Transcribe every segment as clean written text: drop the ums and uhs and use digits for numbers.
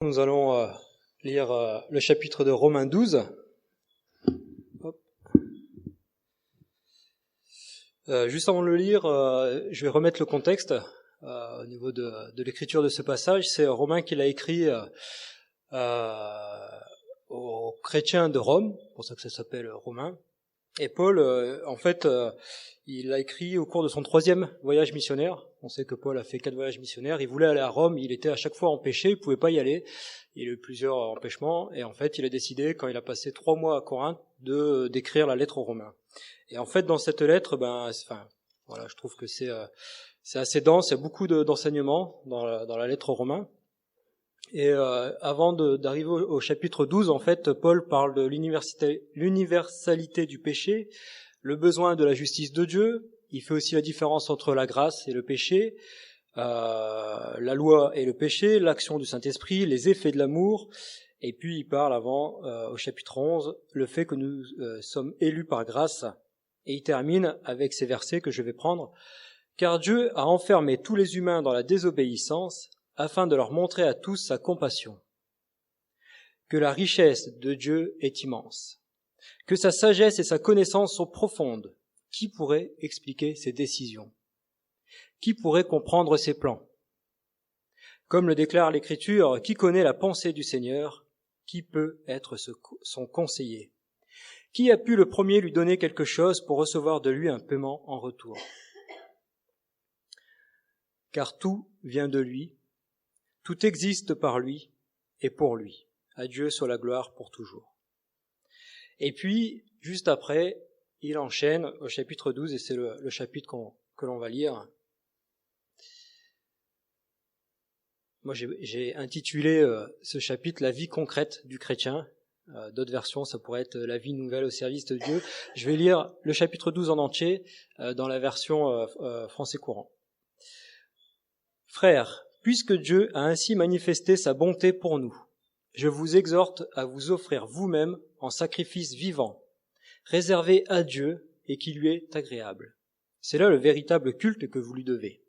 Nous allons lire le chapitre de Romains 12. Hop. Juste avant de le lire, je vais remettre le contexte au niveau de l'écriture de ce passage. C'est Romain qui l'a écrit aux chrétiens de Rome, c'est pour ça que ça s'appelle Romain. Et Paul, il l'a écrit au cours de son 3e voyage missionnaire. On sait que Paul a fait 4 voyages missionnaires. Il voulait aller à Rome, il était à chaque fois empêché, il pouvait pas y aller. Il a eu plusieurs empêchements, et en fait, il a décidé, quand il a passé 3 mois à Corinthe, d'écrire la lettre aux Romains. Et en fait, dans cette lettre, je trouve que c'est assez dense, il y a beaucoup d'enseignements dans la lettre aux Romains. Et avant d'arriver au chapitre 12, en fait, Paul parle de l'universalité du péché, le besoin de la justice de Dieu. Il fait aussi la différence entre la grâce et le péché, la loi et le péché, l'action du Saint-Esprit, les effets de l'amour. Et puis il parle au chapitre 11, le fait que nous sommes élus par grâce. Et il termine avec ces versets que je vais prendre. « Car Dieu a enfermé tous les humains dans la désobéissance, afin de leur montrer à tous sa compassion. Que la richesse de Dieu est immense, que sa sagesse et sa connaissance sont profondes. Qui pourrait expliquer ses décisions? Qui pourrait comprendre ses plans? Comme le déclare l'Écriture, qui connaît la pensée du Seigneur? Qui peut être son conseiller? Qui a pu le premier lui donner quelque chose pour recevoir de lui un paiement en retour? Car tout vient de lui, tout existe par lui et pour lui. À Dieu soit la gloire pour toujours. » Et puis, juste après, il enchaîne au chapitre 12, et c'est le chapitre que l'on va lire. Moi, j'ai intitulé ce chapitre « La vie concrète du chrétien ». D'autres versions, ça pourrait être « La vie nouvelle au service de Dieu ». Je vais lire le chapitre 12 en entier dans la version français courant. « Frères, puisque Dieu a ainsi manifesté sa bonté pour nous, je vous exhorte à vous offrir vous-même en sacrifice vivant, réservé à Dieu et qui lui est agréable. C'est là le véritable culte que vous lui devez.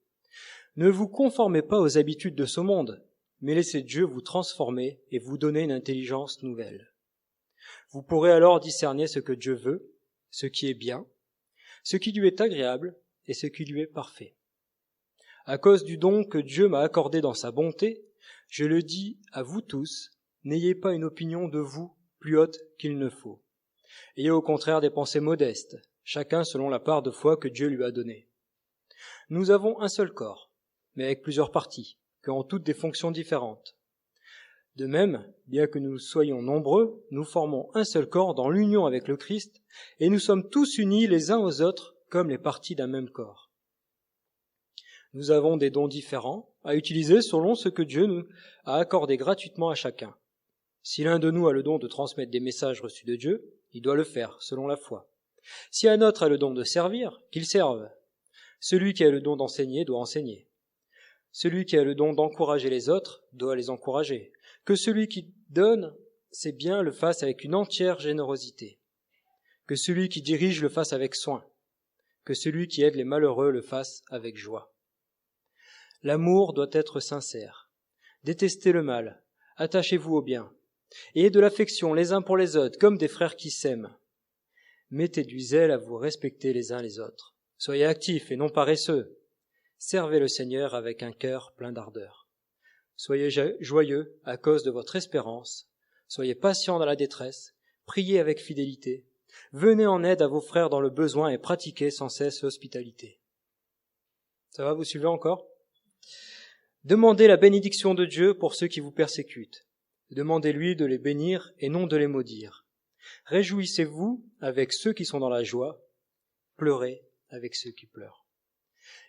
Ne vous conformez pas aux habitudes de ce monde, mais laissez Dieu vous transformer et vous donner une intelligence nouvelle. Vous pourrez alors discerner ce que Dieu veut, ce qui est bien, ce qui lui est agréable et ce qui lui est parfait. À cause du don que Dieu m'a accordé dans sa bonté, je le dis à vous tous, n'ayez pas une opinion de vous plus haute qu'il ne faut. Ayez au contraire des pensées modestes, chacun selon la part de foi que Dieu lui a donnée. Nous avons un seul corps, mais avec plusieurs parties, qui ont toutes des fonctions différentes. De même, bien que nous soyons nombreux, nous formons un seul corps dans l'union avec le Christ, et nous sommes tous unis les uns aux autres comme les parties d'un même corps. Nous avons des dons différents à utiliser selon ce que Dieu nous a accordé gratuitement à chacun. Si l'un de nous a le don de transmettre des messages reçus de Dieu, il doit le faire selon la foi. Si un autre a le don de servir, qu'il serve. Celui qui a le don d'enseigner doit enseigner. Celui qui a le don d'encourager les autres doit les encourager. Que celui qui donne ses biens le fasse avec une entière générosité. Que celui qui dirige le fasse avec soin. Que celui qui aide les malheureux le fasse avec joie. L'amour doit être sincère. Détestez le mal, attachez-vous au bien. Ayez de l'affection les uns pour les autres, comme des frères qui s'aiment. Mettez du zèle à vous respecter les uns les autres. Soyez actifs et non paresseux. Servez le Seigneur avec un cœur plein d'ardeur. Soyez joyeux à cause de votre espérance. Soyez patients dans la détresse. Priez avec fidélité. Venez en aide à vos frères dans le besoin et pratiquez sans cesse l'hospitalité. Ça va, vous suivez encore ? Demandez la bénédiction de Dieu pour ceux qui vous persécutent. Demandez-lui de les bénir et non de les maudire. Réjouissez-vous avec ceux qui sont dans la joie. Pleurez avec ceux qui pleurent.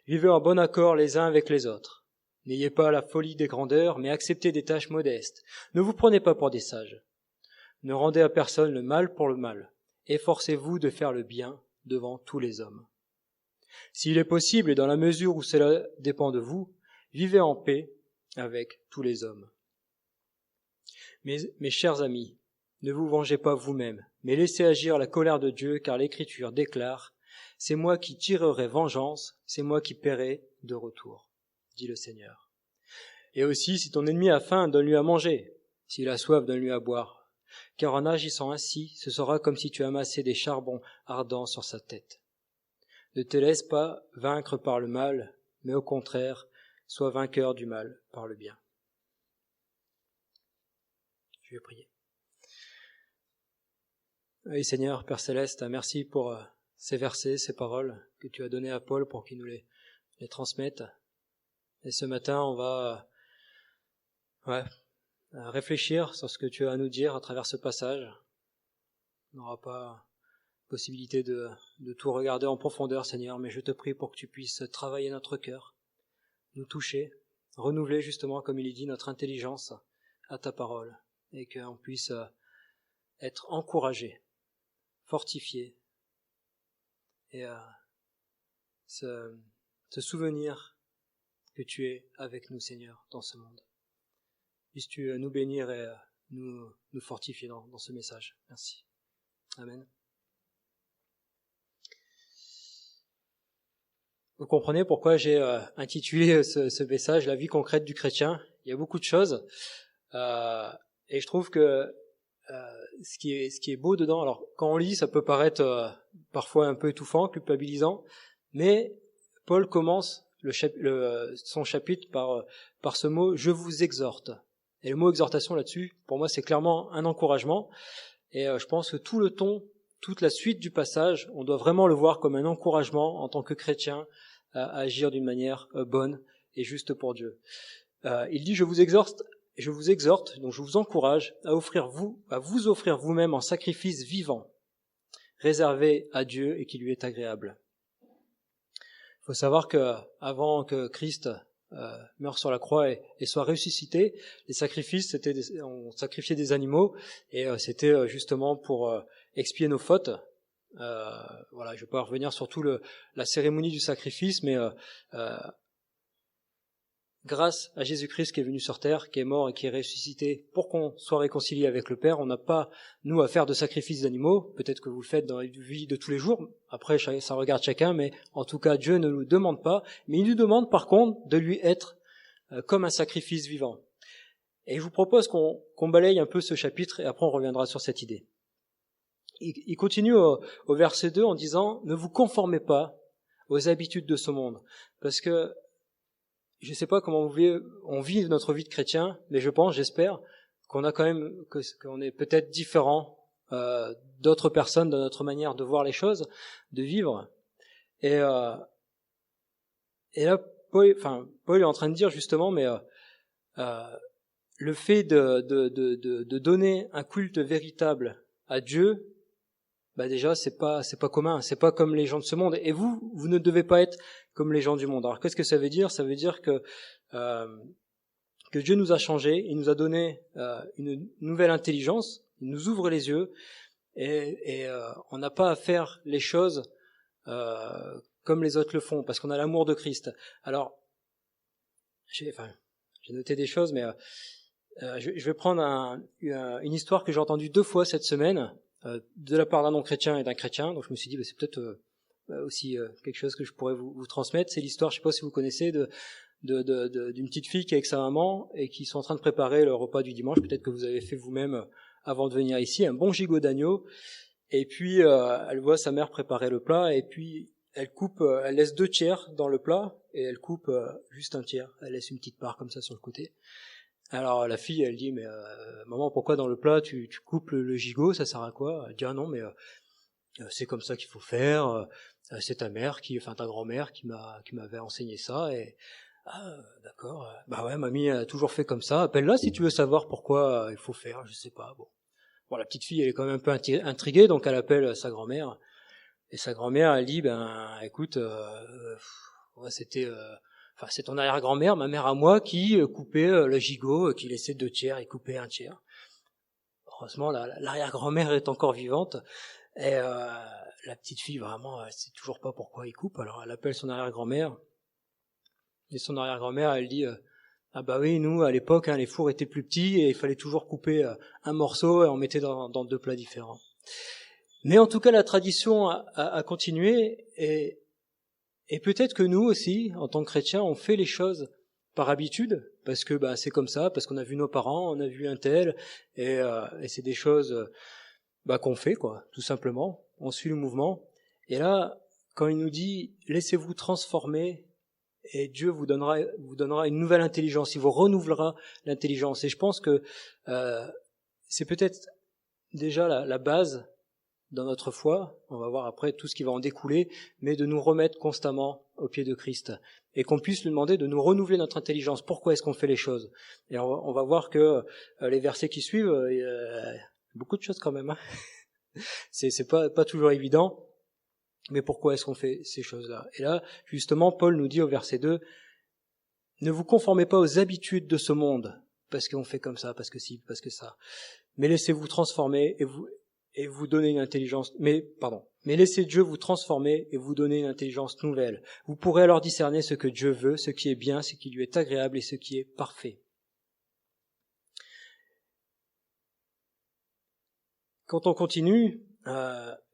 Vivez en bon accord les uns avec les autres. N'ayez pas la folie des grandeurs, mais acceptez des tâches modestes. Ne vous prenez pas pour des sages. Ne rendez à personne le mal pour le mal. Efforcez-vous de faire le bien devant tous les hommes. S'il est possible et dans la mesure où cela dépend de vous, vivez en paix avec tous les hommes. Mes chers amis, ne vous vengez pas vous-même, mais laissez agir la colère de Dieu, car l'Écriture déclare « C'est moi qui tirerai vengeance, c'est moi qui paierai de retour, dit le Seigneur. Et aussi, si ton ennemi a faim, donne-lui à manger. S'il a soif, donne-lui à boire. Car en agissant ainsi, ce sera comme si tu amassais des charbons ardents sur sa tête. Ne te laisse pas vaincre par le mal, mais au contraire, sois vainqueur du mal par le bien. Je vais prier. Oui, Seigneur, Père Céleste, merci pour ces versets, ces paroles que tu as données à Paul pour qu'il nous les transmette. Et ce matin, on va réfléchir sur ce que tu as à nous dire à travers ce passage. On n'aura pas possibilité de tout regarder en profondeur, Seigneur, mais je te prie pour que tu puisses travailler notre cœur, nous toucher, renouveler justement, comme il est dit, notre intelligence à ta parole, et qu'on puisse être encouragé, fortifié, et se souvenir que tu es avec nous, Seigneur, dans ce monde. Puisses-tu nous bénir et nous fortifier dans ce message. Merci. Amen. Vous comprenez pourquoi j'ai intitulé ce message « La vie concrète du chrétien ». Il y a beaucoup de choses et je trouve que ce qui est beau dedans, alors quand on lit, ça peut paraître parfois un peu étouffant, culpabilisant, mais Paul commence son chapitre par ce mot « Je vous exhorte ». Et le mot exhortation là-dessus, pour moi, c'est clairement un encouragement. Et je pense que tout le ton, toute la suite du passage, on doit vraiment le voir comme un encouragement en tant que chrétien à agir d'une manière bonne et juste pour Dieu. Il dit, je vous exhorte, donc je vous encourage à vous offrir vous-même en sacrifice vivant, réservé à Dieu et qui lui est agréable. Il faut savoir que avant que Christ meurt sur la croix et soit ressuscité, les sacrifices, on sacrifiait des animaux et c'était justement pour expier nos fautes. Voilà, je vais pas revenir sur tout la cérémonie du sacrifice, mais grâce à Jésus-Christ qui est venu sur terre, qui est mort et qui est ressuscité pour qu'on soit réconcilié avec le Père, on n'a pas, nous, à faire de sacrifices d'animaux. Peut-être que vous le faites dans la vie de tous les jours. Après, ça regarde chacun, mais en tout cas, Dieu ne nous demande pas. Mais il nous demande, par contre, de lui être comme un sacrifice vivant. Et je vous propose qu'on balaye un peu ce chapitre et après on reviendra sur cette idée. Il continue au verset 2 en disant « Ne vous conformez pas aux habitudes de ce monde ». Parce que je ne sais pas comment on vit notre vie de chrétien, mais j'espère, qu'on a quand même, qu'on est peut-être différent d'autres personnes dans notre manière de voir les choses, de vivre. Et là, Paul est en train de dire justement, mais le fait de donner un culte véritable à Dieu, bah déjà c'est pas commun, c'est pas comme les gens de ce monde. Et vous ne devez pas être comme les gens du monde. Alors qu'est-ce que ça veut dire ? Ça veut dire que Dieu nous a changés, il nous a donné une nouvelle intelligence, il nous ouvre les yeux et on n'a pas à faire les choses comme les autres le font, parce qu'on a l'amour de Christ. Alors j'ai noté des choses, mais je vais prendre une histoire que j'ai entendue 2 fois cette semaine. De la part d'un non-chrétien et d'un chrétien, donc je me suis dit c'est peut-être aussi quelque chose que je pourrais vous transmettre. C'est l'histoire, je sais pas si vous connaissez, d'une petite fille qui est avec sa maman et qui sont en train de préparer le repas du dimanche. Peut-être que vous avez fait vous-même avant de venir ici, un bon gigot d'agneau. Et puis elle voit sa mère préparer le plat et puis elle laisse 2 tiers dans le plat et elle coupe juste un tiers. Elle laisse une petite part comme ça sur le côté. Alors la fille, elle dit, mais maman, pourquoi dans le plat tu coupes le gigot, ça sert à quoi ? Elle dit, ah non, mais c'est comme ça qu'il faut faire, c'est ta grand-mère qui m'avait enseigné ça, et d'accord, bah ouais, mamie a toujours fait comme ça, appelle-la si tu veux savoir pourquoi il faut faire, je sais pas, bon, la petite fille, elle est quand même un peu intriguée, donc elle appelle sa grand-mère, et sa grand-mère, elle dit, écoute, c'est ton arrière-grand-mère, ma mère à moi, qui coupait le gigot, qui laissait 2 tiers et coupait 1 tiers. Heureusement, l'arrière-grand-mère est encore vivante. Et la petite fille, vraiment, elle sait toujours pas pourquoi il coupe. Alors, elle appelle son arrière-grand-mère. Et son arrière-grand-mère, elle dit, ah bah oui, nous, à l'époque, les fours étaient plus petits et il fallait toujours couper un morceau et on mettait dans 2 plats différents. Mais en tout cas, la tradition a continué et peut-être que nous aussi, en tant que chrétiens, on fait les choses par habitude, parce que c'est comme ça, parce qu'on a vu nos parents, on a vu un tel, et c'est des choses qu'on fait, quoi, tout simplement. On suit le mouvement. Et là, quand il nous dit « Laissez-vous transformer », et Dieu vous donnera une nouvelle intelligence, il vous renouvellera l'intelligence. Et je pense que c'est peut-être déjà la base dans notre foi, on va voir après tout ce qui va en découler, mais de nous remettre constamment aux pieds de Christ, et qu'on puisse lui demander de nous renouveler notre intelligence. Pourquoi est-ce qu'on fait les choses? Et on va voir que les versets qui suivent, beaucoup de choses quand même, hein. C'est pas toujours évident, mais pourquoi est-ce qu'on fait ces choses-là? Et là, justement, Paul nous dit au verset 2, « Ne vous conformez pas aux habitudes de ce monde, parce qu'on fait comme ça, parce que ci, parce que ça, mais laissez-vous transformer et vous donner une intelligence, mais laissez Dieu vous transformer et vous donner une intelligence nouvelle. Vous pourrez alors discerner ce que Dieu veut, ce qui est bien, ce qui lui est agréable et ce qui est parfait. » Quand on continue,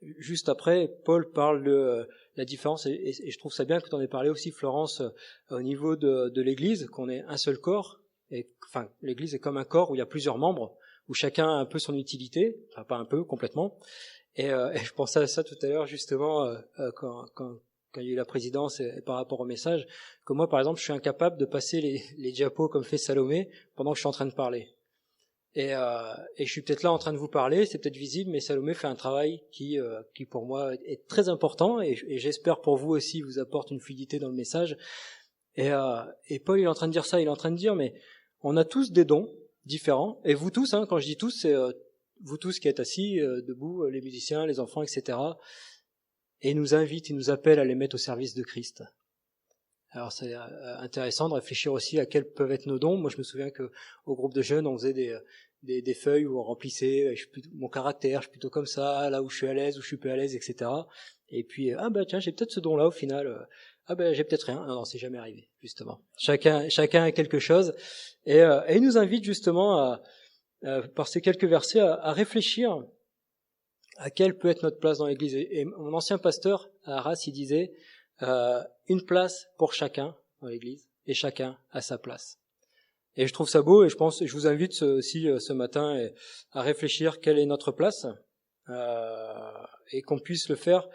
juste après, Paul parle de la différence, et je trouve ça bien que tu en aies parlé aussi, Florence, au niveau de l'Église, qu'on est un seul corps, et enfin, l'Église est comme un corps où il y a plusieurs membres, où chacun a un peu son utilité, enfin pas un peu, complètement. Et je pensais à ça tout à l'heure, justement, quand il y a eu la présidence et par rapport au message, que moi, par exemple, je suis incapable de passer les diapos comme fait Salomé pendant que je suis en train de parler. Et je suis peut-être là en train de vous parler, c'est peut-être visible, mais Salomé fait un travail qui pour moi est très important, et j'espère pour vous aussi vous apporte une fluidité dans le message. Et Paul, il est en train de dire ça, il est en train de dire, mais on a tous des dons différents, et vous tous, quand je dis tous, c'est vous tous qui êtes assis, debout, les musiciens, les enfants, etc. Et il nous invite, il nous appelle à les mettre au service de Christ. Alors c'est intéressant de réfléchir aussi à quels peuvent être nos dons. Moi, je me souviens que au groupe de jeunes, on faisait des feuilles où on remplissait mon caractère, je suis plutôt comme ça, là où je suis à l'aise, où je suis peu à l'aise, etc. Et puis tiens, j'ai peut-être ce don-là au final. J'ai peut-être rien. Non, c'est jamais arrivé, justement. Chacun a quelque chose, et il nous invite justement par ces quelques versets à réfléchir à quelle peut être notre place dans l'Église. Et mon ancien pasteur à Arras, il disait une place pour chacun dans l'Église, et chacun à sa place. Et je trouve ça beau, et je vous invite aussi ce matin à réfléchir quelle est notre place, et qu'on puisse le faire,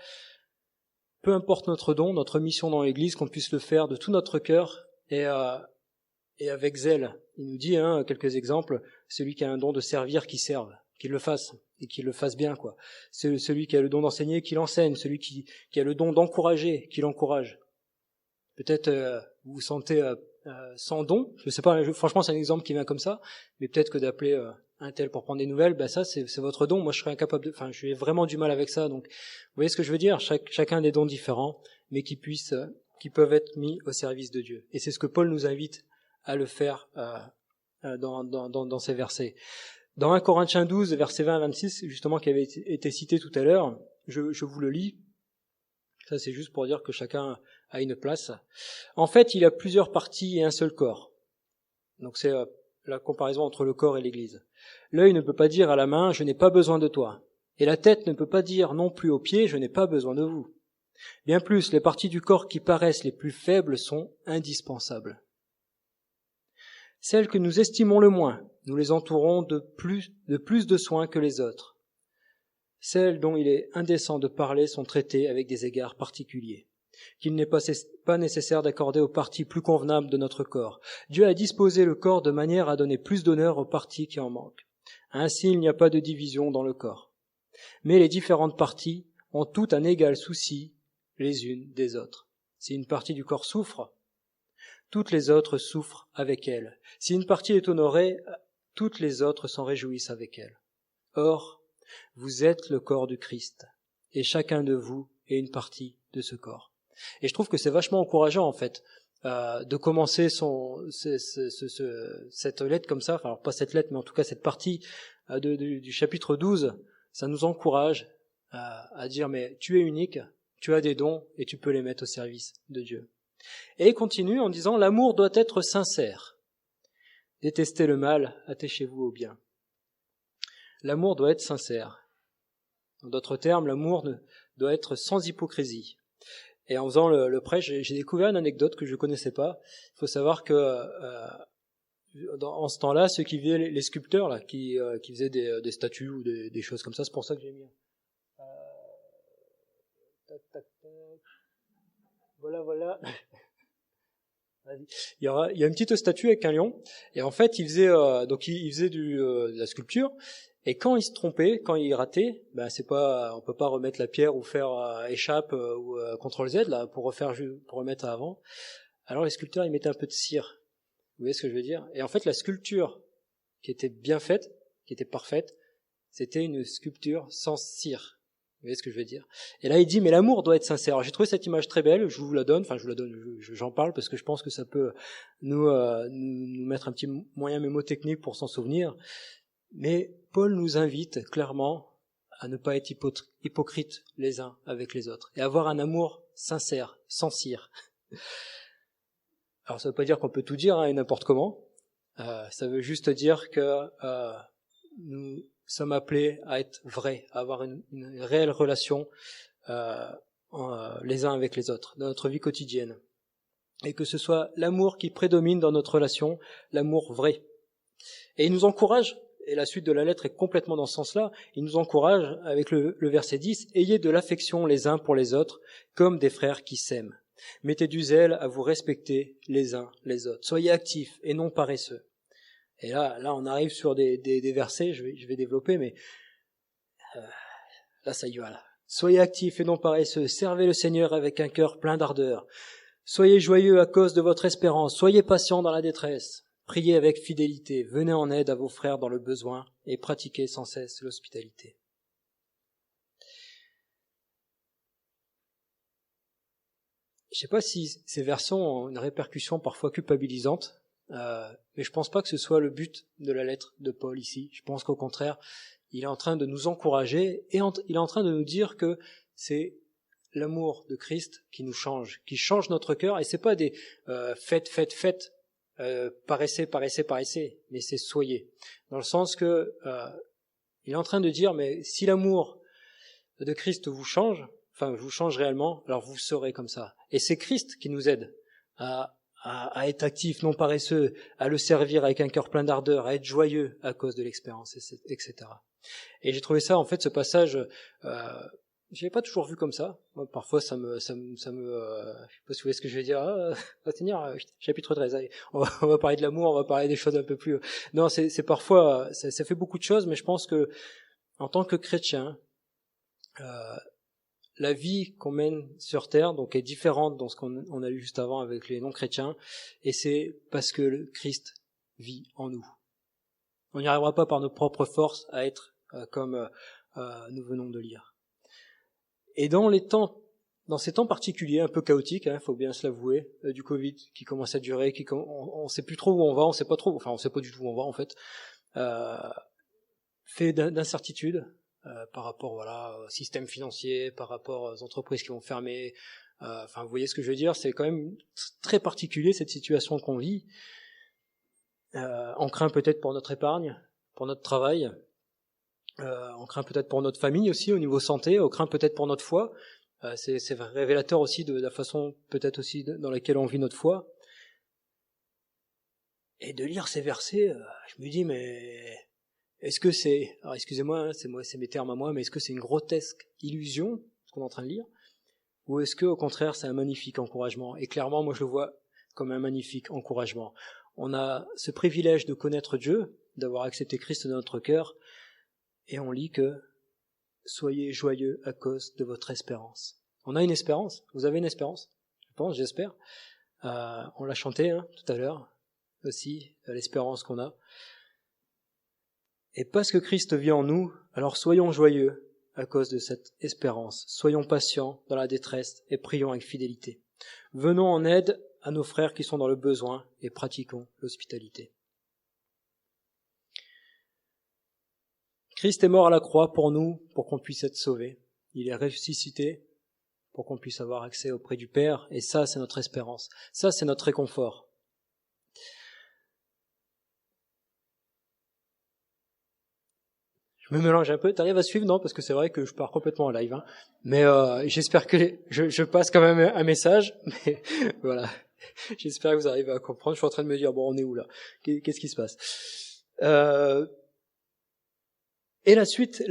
peu importe notre don, notre mission dans l'Église, qu'on puisse le faire de tout notre cœur et avec zèle. Il nous dit, quelques exemples, celui qui a un don de servir, qu'il serve, qu'il le fasse, et qu'il le fasse bien, quoi. Celui qui a le don d'enseigner, qu'il enseigne, celui qui a le don d'encourager, qu'il encourage. Peut-être vous vous sentez sans don, je sais pas, franchement c'est un exemple qui vient comme ça, mais peut-être que d'appeler un tel pour prendre des nouvelles, ça c'est votre don. Moi je serais incapable je ai vraiment du mal avec ça. Donc vous voyez ce que je veux dire, chacun a des dons différents, mais qui peuvent être mis au service de Dieu. Et c'est ce que Paul nous invite à le faire dans ces versets. Dans 1 Corinthiens 12, versets 20 à 26, justement qui avait été cité tout à l'heure, je vous le lis. Ça c'est juste pour dire que chacun a une place. En fait, il y a plusieurs parties et un seul corps. Donc c'est la comparaison entre le corps et l'Église. L'œil ne peut pas dire à la main « je n'ai pas besoin de toi ». Et la tête ne peut pas dire non plus aux pieds « je n'ai pas besoin de vous ». Bien plus, les parties du corps qui paraissent les plus faibles sont indispensables. Celles que nous estimons le moins, nous les entourons de plus de soins que les autres. Celles dont il est indécent de parler sont traitées avec des égards particuliers, qu'il n'est pas nécessaire d'accorder aux parties plus convenables de notre corps. Dieu a disposé le corps de manière à donner plus d'honneur aux parties qui en manquent. Ainsi, il n'y a pas de division dans le corps. Mais les différentes parties ont toutes un égal souci les unes des autres. Si une partie du corps souffre, toutes les autres souffrent avec elle. Si une partie est honorée, toutes les autres s'en réjouissent avec elle. Or, vous êtes le corps du Christ, et chacun de vous est une partie de ce corps. Et je trouve que c'est vachement encourageant, en fait, de commencer cette lettre comme ça, alors pas cette lettre, mais en tout cas cette partie du chapitre 12, ça nous encourage à dire, mais tu es unique, tu as des dons, et tu peux les mettre au service de Dieu. Et il continue en disant, l'amour doit être sincère. Détestez le mal, attachez-vous au bien. L'amour doit être sincère. En d'autres termes, l'amour doit être sans hypocrisie. Et en faisant le prêche, j'ai découvert une anecdote que je connaissais pas. Il faut savoir que en ce temps-là, ceux qui faisaient les sculpteurs là, qui faisaient des statues ou des choses comme ça, c'est pour ça que j'ai mis. Tac, tac, tac. Voilà. Il y a une petite statue avec un lion, et en fait, il faisait de la sculpture. Et quand il se trompait, quand il ratait, on peut pas remettre la pierre ou faire échappe ou CTRL Z là pour remettre à avant. Alors les sculpteurs ils mettaient un peu de cire. Vous voyez ce que je veux dire? Et en fait la sculpture qui était bien faite, qui était parfaite, c'était une sculpture sans cire. Vous voyez ce que je veux dire? Et là il dit mais l'amour doit être sincère. Alors, j'ai trouvé cette image très belle, j'en parle parce que je pense que ça peut nous mettre un petit moyen mémotechnique pour s'en souvenir. Mais Paul nous invite clairement à ne pas être hypocrites les uns avec les autres et avoir un amour sincère, sans cire. Alors ça veut pas dire qu'on peut tout dire et n'importe comment. Ça veut juste dire que nous sommes appelés à être vrais, à avoir une réelle relation les uns avec les autres dans notre vie quotidienne. Et que ce soit l'amour qui prédomine dans notre relation, l'amour vrai. Et il nous encourage, et la suite de la lettre est complètement dans ce sens-là, il nous encourage avec le verset 10, « Ayez de l'affection les uns pour les autres, comme des frères qui s'aiment. Mettez du zèle à vous respecter les uns les autres. Soyez actifs et non paresseux. » Et là, on arrive sur des versets, je vais développer, mais là, ça y va. Là. Soyez actifs et non paresseux. Servez le Seigneur avec un cœur plein d'ardeur. Soyez joyeux à cause de votre espérance. Soyez patients dans la détresse. Priez avec fidélité. Venez en aide à vos frères dans le besoin et pratiquez sans cesse l'hospitalité. Je ne sais pas si ces versets ont une répercussion parfois culpabilisante, mais je ne pense pas que ce soit le but de la lettre de Paul ici. Je pense qu'au contraire, il est en train de nous encourager et il est en train de nous dire que c'est l'amour de Christ qui nous change, qui change notre cœur. Et c'est pas des faites, paressez, mais c'est soyez. Dans le sens que il est en train de dire, mais si l'amour de Christ vous change réellement, alors vous serez comme ça. Et c'est Christ qui nous aide à être actifs, non paresseux, à le servir avec un cœur plein d'ardeur, à être joyeux à cause de l'expérience, etc. Et j'ai trouvé ça, en fait, ce passage, je l'avais pas toujours vu comme ça. Moi, parfois, ça me, je sais pas si vous voyez ce que je vais dire. On va tenir chapitre 13. Allez, on va parler de l'amour, on va parler des choses un peu plus. Non, c'est parfois, ça fait beaucoup de choses, mais je pense que, en tant que chrétien, la vie qu'on mène sur terre donc est différente dans ce qu'on a lu juste avant avec les non-chrétiens, et c'est parce que le Christ vit en nous. On n'y arrivera pas par nos propres forces à être comme nous venons de lire. Et dans ces temps particuliers, un peu chaotiques, faut bien se l'avouer, du Covid qui commence à durer, on sait plus trop où on va, on sait pas du tout où on va en fait, fait d'incertitude. Par rapport au système financier, par rapport aux entreprises qui vont fermer. Vous voyez ce que je veux dire, c'est quand même très particulier cette situation qu'on vit. On craint peut-être pour notre épargne, pour notre travail, on craint peut-être pour notre famille aussi au niveau santé, on craint peut-être pour notre foi. C'est révélateur aussi de la façon peut-être aussi dans laquelle on vit notre foi. Et de lire ces versets, je me dis mais est-ce que c'est, alors excusez-moi, c'est mes termes à moi, mais est-ce que c'est une grotesque illusion, ce qu'on est en train de lire, ou est-ce que au contraire c'est un magnifique encouragement? Et clairement, moi je le vois comme un magnifique encouragement. On a ce privilège de connaître Dieu, d'avoir accepté Christ dans notre cœur, et on lit que soyez joyeux à cause de votre espérance. On a une espérance. Vous avez une espérance? Je pense, j'espère. On l'a chanté tout à l'heure aussi, l'espérance qu'on a. Et parce que Christ vit en nous, alors soyons joyeux à cause de cette espérance. Soyons patients dans la détresse et prions avec fidélité. Venons en aide à nos frères qui sont dans le besoin et pratiquons l'hospitalité. Christ est mort à la croix pour nous, pour qu'on puisse être sauvés. Il est ressuscité pour qu'on puisse avoir accès auprès du Père, et ça, c'est notre espérance. Ça, c'est notre réconfort. Je me mélange un peu. T'arrives à suivre, non? Parce que c'est vrai que je pars complètement en live, hein. Mais j'espère que je passe quand même un message. Mais voilà. J'espère que vous arrivez à comprendre. Je suis en train de me dire, bon, on est où là? Qu'est-ce qui se passe? Et la suite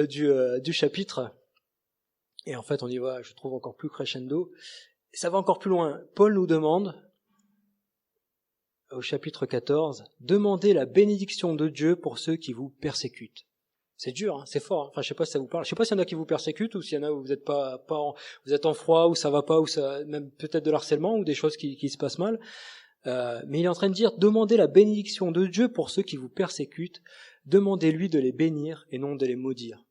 du chapitre. Et en fait, on y va, je trouve, encore plus crescendo. Ça va encore plus loin. Paul nous demande, au chapitre 14, demandez la bénédiction de Dieu pour ceux qui vous persécutent. C'est dur, hein, c'est fort. Hein. Enfin, je sais pas si ça vous parle. Je sais pas s'il y en a qui vous persécutent ou s'il y en a où vous êtes vous êtes en froid, ou ça va pas, ou ça, même peut-être de l'harcèlement ou des choses qui se passent mal. Mais il est en train de dire, demandez la bénédiction de Dieu pour ceux qui vous persécutent. Demandez-lui de les bénir et non de les maudire.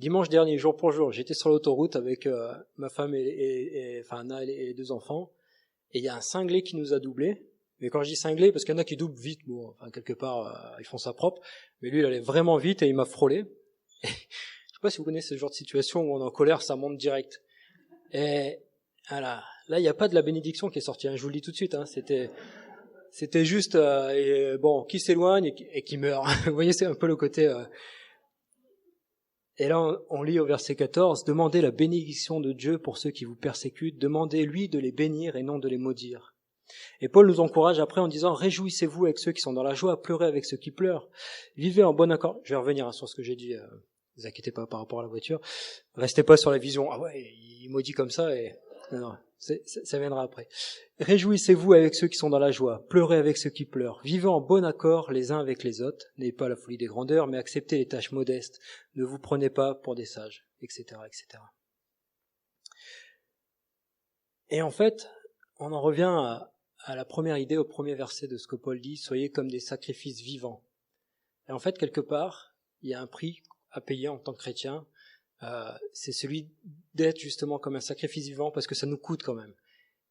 Dimanche dernier, jour pour jour, j'étais sur l'autoroute avec ma femme enfin Anna et les 2 enfants, et il y a un cinglé qui nous a doublés. Mais quand je dis cinglé, parce qu'il y en a qui doublent vite, bon, enfin quelque part ils font ça propre, mais lui il allait vraiment vite et il m'a frôlé. Et, je sais pas si vous connaissez ce genre de situation où on est en colère, ça monte direct. Et voilà, là il n'y a pas de la bénédiction qui est sortie, hein, je vous le dis tout de suite, hein, c'était juste bon, qui s'éloigne et qui meurt. Vous voyez, c'est un peu le côté. Et là, on lit au verset 14, demandez la bénédiction de Dieu pour ceux qui vous persécutent, demandez-lui de les bénir et non de les maudire. Et Paul nous encourage après en disant, réjouissez-vous avec ceux qui sont dans la joie, pleurez avec ceux qui pleurent, vivez en bon accord. Je vais revenir sur ce que j'ai dit, ne vous inquiétez pas par rapport à la voiture. Restez pas sur la vision, ah ouais, il maudit comme ça, et non, ça viendra après. Réjouissez-vous avec ceux qui sont dans la joie, pleurez avec ceux qui pleurent, vivez en bon accord les uns avec les autres, n'ayez pas la folie des grandeurs, mais acceptez les tâches modestes, ne vous prenez pas pour des sages, etc., etc. Et en fait, on en revient à la première idée, au premier verset de ce que Paul dit, soyez comme des sacrifices vivants. Et en fait, quelque part, il y a un prix à payer en tant que chrétien, c'est celui d'être justement comme un sacrifice vivant, parce que ça nous coûte quand même.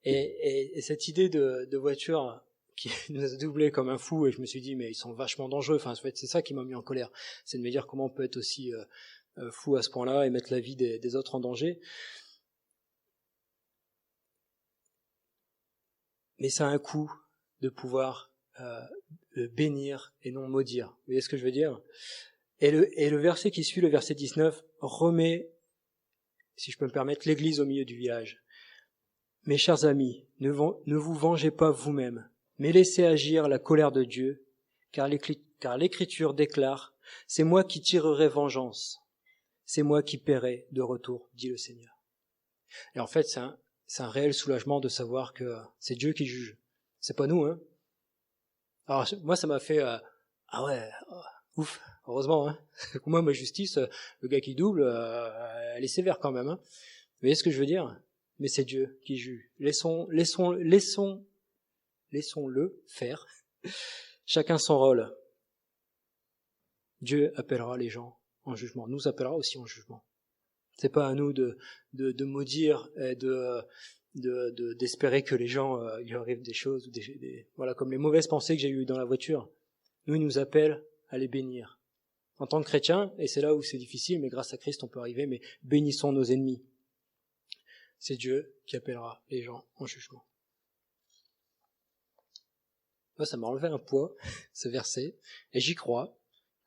Et cette idée de voiture qui nous a doublé comme un fou, et je me suis dit, mais ils sont vachement dangereux, enfin, en fait, c'est ça qui m'a mis en colère, c'est de me dire comment on peut être aussi fou à ce point-là et mettre la vie des autres en danger. Mais ça a un coût de pouvoir bénir et non maudire. Vous voyez ce que je veux dire ? Et le verset qui suit, le verset 19, remet, si je peux me permettre, l'église au milieu du village. Mes chers amis, ne vous vengez pas vous-même, mais laissez agir la colère de Dieu, car l'Écriture déclare, c'est moi qui tirerai vengeance, c'est moi qui paierai de retour, dit le Seigneur. Et en fait, c'est un réel soulagement de savoir que c'est Dieu qui juge. C'est pas nous, hein. Alors, moi, ça m'a fait, ah ouais, ouf, heureusement, hein. Moi, ma justice, le gars qui double, elle est sévère quand même, hein. Vous voyez ce que je veux dire? Mais c'est Dieu qui juge. Laissons-le faire. Chacun son rôle. Dieu appellera les gens en jugement. Nous appellera aussi en jugement. C'est pas à nous de maudire et d'espérer que les gens il leur arrive des choses, voilà, comme les mauvaises pensées que j'ai eues dans la voiture. Nous, il nous appelle à les bénir. En tant que chrétiens, et c'est là où c'est difficile, mais grâce à Christ on peut arriver, mais bénissons nos ennemis. C'est Dieu qui appellera les gens en jugement. Moi, ça m'a enlevé un poids, ce verset, et j'y crois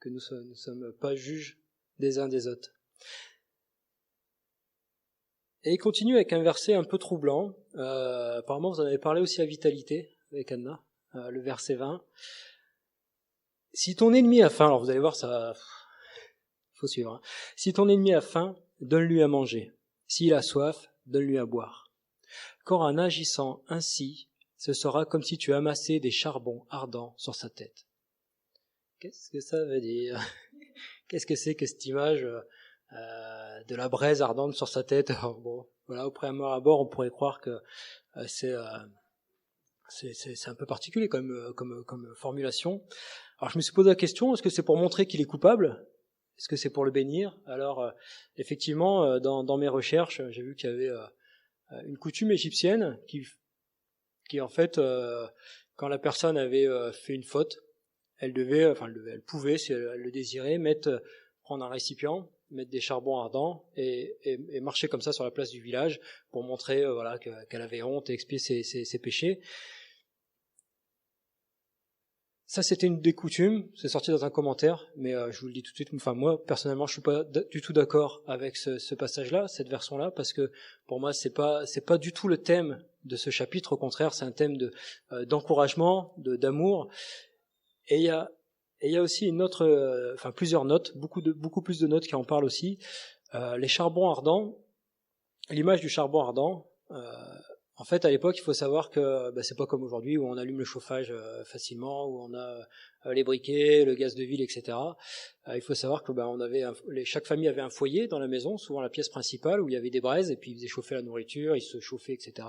que nous sommes pas juges des uns des autres. Et il continue avec un verset un peu troublant. Apparemment, vous en avez parlé aussi à Vitalité, avec Anna, le verset 20. Si ton ennemi a faim, alors vous allez voir, ça, faut suivre. Hein. Si ton ennemi a faim, donne-lui à manger. S'il a soif, donne-lui à boire. Car en agissant ainsi, ce sera comme si tu amassais des charbons ardents sur sa tête. Qu'est-ce que ça veut dire ? Qu'est-ce que c'est que cette image de la braise ardente sur sa tête ? Alors, bon, voilà, au premier abord, on pourrait croire que c'est un peu particulier comme formulation. Alors je me suis posé la question, est-ce que c'est pour montrer qu'il est coupable ? Est-ce que c'est pour le bénir ? Alors effectivement, dans mes recherches, j'ai vu qu'il y avait une coutume égyptienne qui en fait, quand la personne avait fait une faute, elle pouvait, si elle le désirait, prendre un récipient, mettre des charbons ardents et marcher comme ça sur la place du village pour montrer qu'elle avait honte et expier ses péchés. Ça, c'était une des coutumes, c'est sorti dans un commentaire, mais je vous le dis tout de suite, enfin moi, personnellement, je suis pas du tout d'accord avec ce passage-là, cette version-là, parce que pour moi, c'est pas du tout le thème de ce chapitre, au contraire, c'est un thème d'encouragement, d'amour, et il y a aussi une autre, plusieurs notes, beaucoup plus de notes qui en parlent aussi, les charbons ardents, l'image du charbon ardent, en fait, à l'époque, il faut savoir que c'est pas comme aujourd'hui où on allume le chauffage facilement, où on a les briquets, le gaz de ville, etc. Il faut savoir que chaque famille avait un foyer dans la maison, souvent la pièce principale, où il y avait des braises, et puis ils faisaient chauffer la nourriture, ils se chauffaient, etc.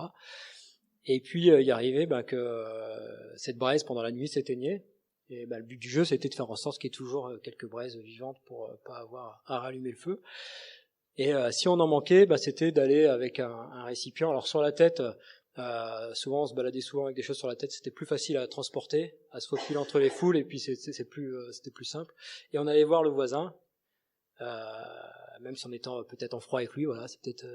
Et puis il arrivait que cette braise pendant la nuit s'éteignait. Et le but du jeu, c'était de faire en sorte qu'il y ait toujours quelques braises vivantes pour pas avoir à rallumer le feu. Et si on en manquait, c'était d'aller avec un récipient. Alors sur la tête, souvent on se baladait souvent avec des choses sur la tête, c'était plus facile à transporter, à se faufiler entre les foules, et puis c'était plus simple. Et on allait voir le voisin, même si on était peut-être en froid avec lui, voilà, c'est peut-être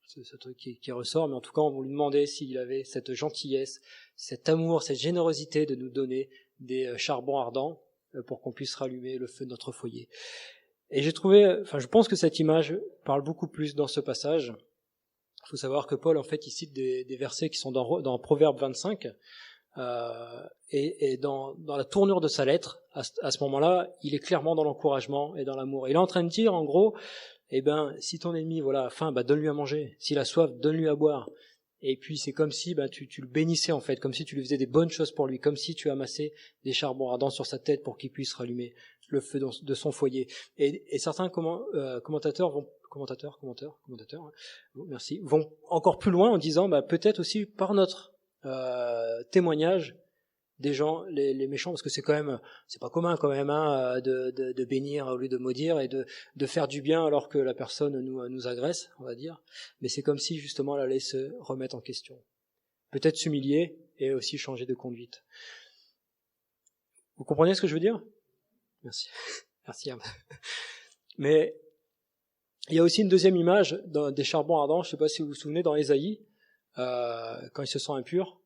ce truc qui ressort, mais en tout cas on lui demandait s'il avait cette gentillesse, cet amour, cette générosité de nous donner des charbons ardents pour qu'on puisse rallumer le feu de notre foyer. Et je pense que cette image parle beaucoup plus dans ce passage. Il faut savoir que Paul, en fait, il cite des versets qui sont dans Proverbe 25, et dans la tournure de sa lettre, à ce moment-là, il est clairement dans l'encouragement et dans l'amour. Il est en train de dire, en gros, si ton ennemi, a faim, donne-lui à manger. S'il a soif, donne-lui à boire. Et puis c'est comme si tu le bénissais, en fait, comme si tu lui faisais des bonnes choses pour lui, comme si tu amassais des charbons ardents sur sa tête pour qu'il puisse rallumer le feu de son foyer. Et certains commentateurs vont encore plus loin en disant peut-être aussi par notre témoignage des gens, les méchants, parce que c'est pas commun quand même de bénir au lieu de maudire, et de faire du bien alors que la personne nous agresse, on va dire. Mais c'est comme si justement elle allait se remettre en question, peut-être s'humilier et aussi changer de conduite. Vous comprenez ce que je veux dire? Merci. Merci. Mais il y a aussi une deuxième image des charbons ardents. Je ne sais pas si vous vous souvenez, dans Ésaïe, quand il se sent impur,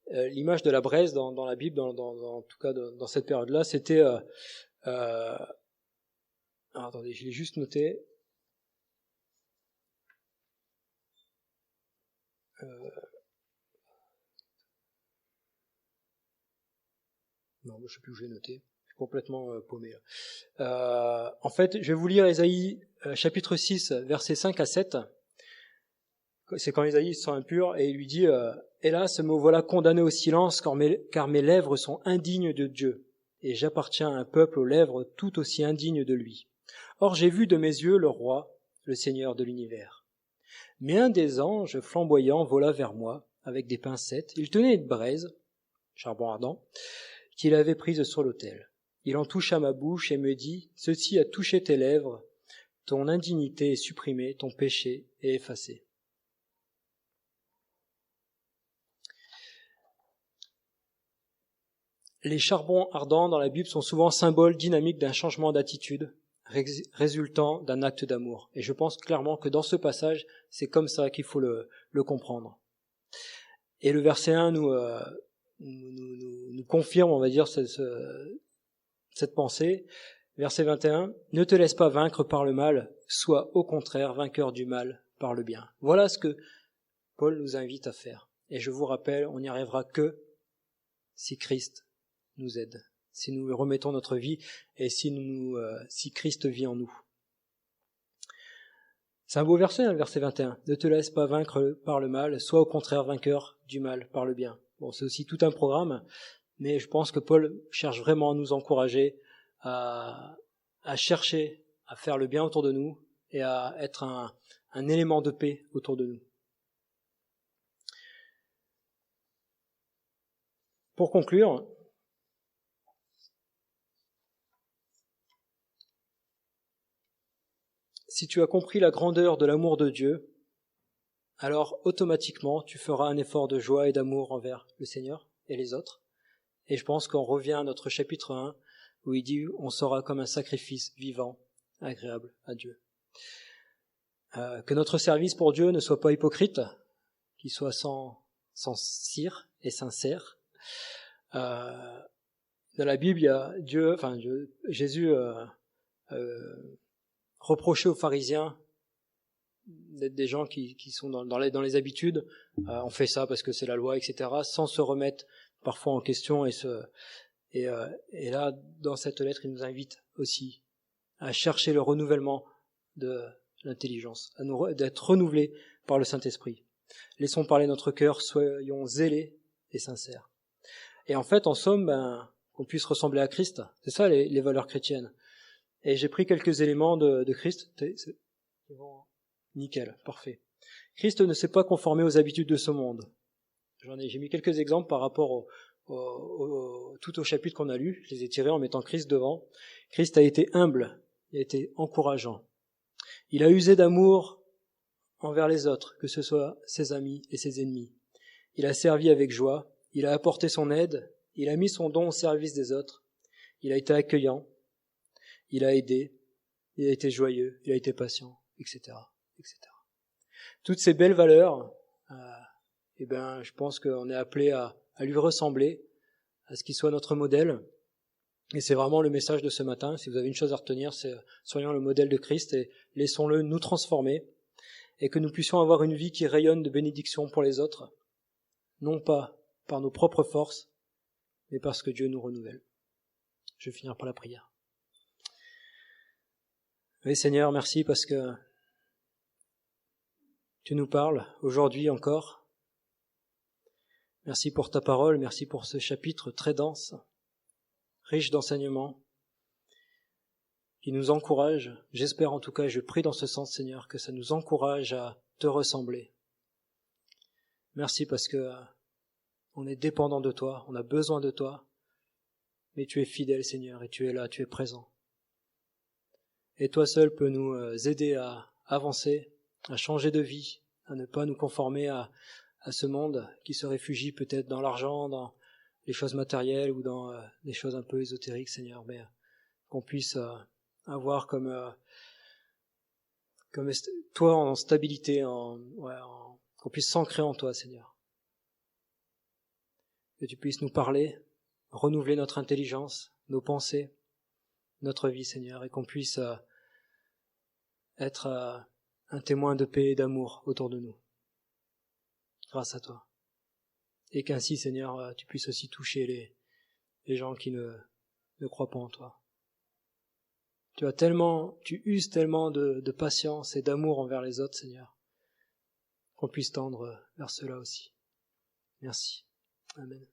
l'image de la braise dans la Bible, en tout cas dans cette période-là, c'était... attendez, je l'ai juste noté. Non, je ne sais plus où j'ai noté. Je suis complètement paumé là. En fait, je vais vous lire Ésaïe chapitre 6, versets 5 à 7. C'est quand Ésaïe se sent impur et il lui dit « Hélas, me voilà condamné au silence, car mes lèvres sont indignes de Dieu, et j'appartiens à un peuple aux lèvres tout aussi indignes de lui. Or j'ai vu de mes yeux le roi, le Seigneur de l'univers. Mais un des anges flamboyants vola vers moi, avec des pincettes. Il tenait une braise, charbon ardent, qu'il avait prise sur l'autel. Il en toucha ma bouche et me dit « Ceci a touché tes lèvres, ton indignité est supprimée, ton péché est effacé. » Les charbons ardents dans la Bible sont souvent symboles dynamiques d'un changement d'attitude résultant d'un acte d'amour. Et je pense clairement que dans ce passage, c'est comme ça qu'il faut le comprendre. Et le verset 1 nous confirme, on va dire, cette pensée. Verset 21, « Ne te laisse pas vaincre par le mal, sois au contraire vainqueur du mal par le bien. » Voilà ce que Paul nous invite à faire. Et je vous rappelle, on n'y arrivera que si Christ nous aide, si nous remettons notre vie et si Christ vit en nous. C'est un beau verset, le verset 21. Ne te laisse pas vaincre par le mal, sois au contraire vainqueur du mal par le bien. Bon, c'est aussi tout un programme, mais je pense que Paul cherche vraiment à nous encourager à chercher à faire le bien autour de nous et à être un élément de paix autour de nous. Pour conclure, si tu as compris la grandeur de l'amour de Dieu, alors automatiquement tu feras un effort de joie et d'amour envers le Seigneur et les autres. Et je pense qu'on revient à notre chapitre 1 où il dit on sera comme un sacrifice vivant, agréable à Dieu. Que notre service pour Dieu ne soit pas hypocrite, qu'il soit sans cire et sincère. Dans la Bible, il y a Jésus reprochait aux pharisiens d'être des gens qui sont dans les habitudes. On fait ça parce que c'est la loi, etc., sans se remettre parfois en question. Et là, dans cette lettre, il nous invite aussi à chercher le renouvellement de l'intelligence, d'être renouvelés par le Saint-Esprit. Laissons parler notre cœur, soyons zélés et sincères. Et en fait, en somme, qu'on puisse ressembler à Christ. C'est ça les valeurs chrétiennes. Et j'ai pris quelques éléments de Christ. C'est bon. Nickel, parfait. Christ ne s'est pas conformé aux habitudes de ce monde. J'ai mis quelques exemples par rapport tout au chapitre qu'on a lu. Je les ai tirés en mettant Christ devant. Christ a été humble, il a été encourageant. Il a usé d'amour envers les autres, que ce soit ses amis et ses ennemis. Il a servi avec joie, il a apporté son aide, il a mis son don au service des autres, il a été accueillant, il a aidé, il a été joyeux, il a été patient, etc., etc. Toutes ces belles valeurs, je pense qu'on est appelé à lui ressembler, à ce qu'il soit notre modèle. Et c'est vraiment le message de ce matin. Si vous avez une chose à retenir, c'est soyons le modèle de Christ et laissons-le nous transformer et que nous puissions avoir une vie qui rayonne de bénédiction pour les autres, non pas par nos propres forces, mais parce que Dieu nous renouvelle. Je vais finir par la prière. Oui, Seigneur, merci parce que tu nous parles aujourd'hui encore. Merci pour ta parole, merci pour ce chapitre très dense, riche d'enseignements, qui nous encourage. J'espère en tout cas, je prie dans ce sens, Seigneur, que ça nous encourage à te ressembler. Merci parce que on est dépendant de toi, on a besoin de toi, mais tu es fidèle, Seigneur, et tu es là, tu es présent. Et toi seul peux nous aider à avancer, à changer de vie, à ne pas nous conformer à ce monde qui se réfugie peut-être dans l'argent, dans les choses matérielles ou dans des choses un peu ésotériques, Seigneur, mais qu'on puisse avoir comme toi en stabilité, qu'on puisse s'ancrer en toi, Seigneur. Que tu puisses nous parler, renouveler notre intelligence, nos pensées, notre vie, Seigneur, et qu'on puisse être un témoin de paix et d'amour autour de nous, grâce à toi. Et qu'ainsi, Seigneur, tu puisses aussi toucher les gens qui ne croient pas en toi. Tu uses tellement de patience et d'amour envers les autres, Seigneur, qu'on puisse tendre vers cela aussi. Merci. Amen.